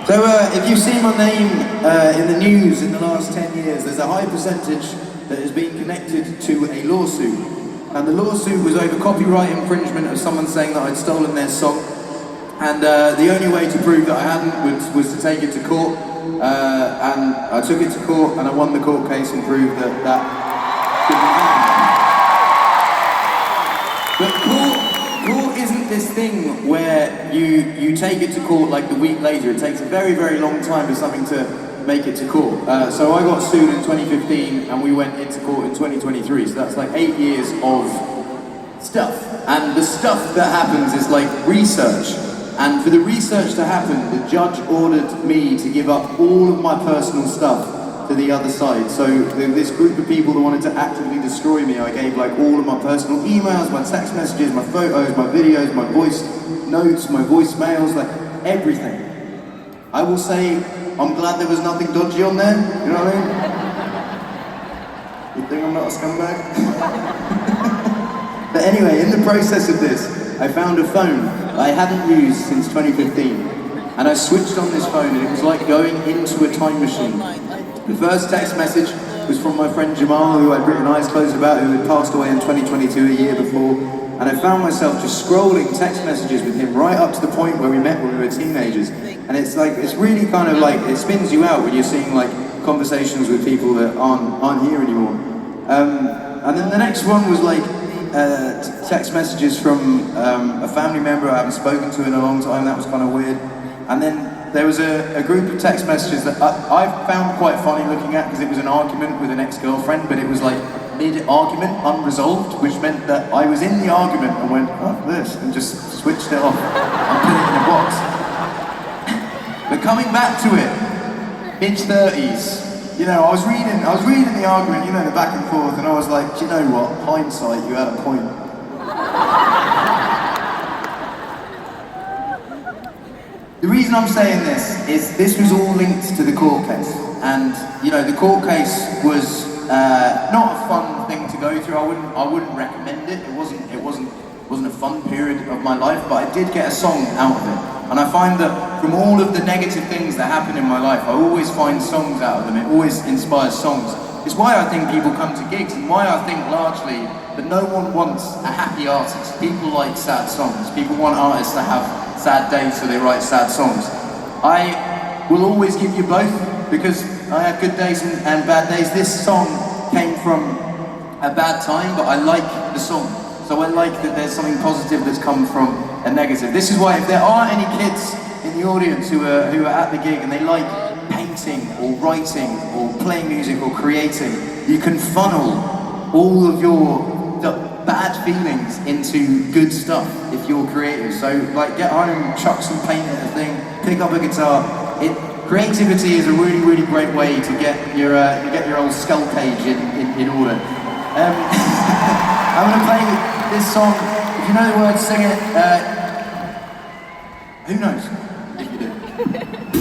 So if you've seen my name in the news in the last 10 years, there's a high percentage that has been connected to a lawsuit. And the lawsuit was over copyright infringement of someone saying that I'd stolen their song. And the only way to prove that I hadn't was to take it to court. And I took it to court and I won the court case and proved that that couldn't happen. But court isn't this thing where you take it to court like the week later. It takes a very, very long time for something to make it to court. So I got sued in 2015 and we went into court in 2023. So that's like 8 years of stuff. And the stuff that happens is like research. And for the research to happen, the judge ordered me to give up all of my personal stuff to the other side. So this group of people that wanted to actively destroy me, I gave like all of my personal emails, my text messages, my photos, my videos, my voice notes, my voicemails, like everything. I will say, I'm glad there was nothing dodgy on there, you know what I mean? You think I'm not a scumbag? But anyway, in the process of this, I found a phone I hadn't used since 2015. And I switched on this phone and it was like going into a time machine. The first text message was from my friend Jamal, who I'd written Eyes Closed about, who had passed away in 2022, a year before. And I found myself just scrolling text messages with him right up to the point where we met when we were teenagers. And it's like, it's really kind of like, it spins you out when you're seeing like conversations with people that aren't here anymore. And then the next one was like text messages from a family member I haven't spoken to in a long time. That was kind of weird. And then there was a group of text messages that I found quite funny looking at because it was an argument with an ex-girlfriend, but it was like mid-argument, unresolved, which meant that I was in the argument and went, oh, this, and just switched it off and put it in a box. But coming back to it, mid-30s, you know, I was reading the argument, you know, the back and forth, and I was like, do you know what, hindsight, you had a point. The reason I'm saying this was all linked to the court case. And, you know, the court case was not a fun thing to go through. I wouldn't recommend it. It wasn't a fun period of my life, but I did get a song out of it. And I find that from all of the negative things that happen in my life, I always find songs out of them. It always inspires songs. It's why I think people come to gigs, and why I think largely that no one wants a happy artist. People like sad songs. People want artists to have sad days, so they write sad songs. I will always give you both, because I have good days and bad days. This song came from a bad time, but I like the song. So I like that there's something positive that's come from a negative. This is why if there are any kids in the audience who are at the gig and they like painting or writing or playing music or creating, you can funnel all of your bad feelings into good stuff if you're creative. So like get home, chuck some paint at a thing, pick up a guitar. Creativity is a really, really great way to get your old skull cage in order. I'm going to play this song. If you know the words, sing it. Who knows?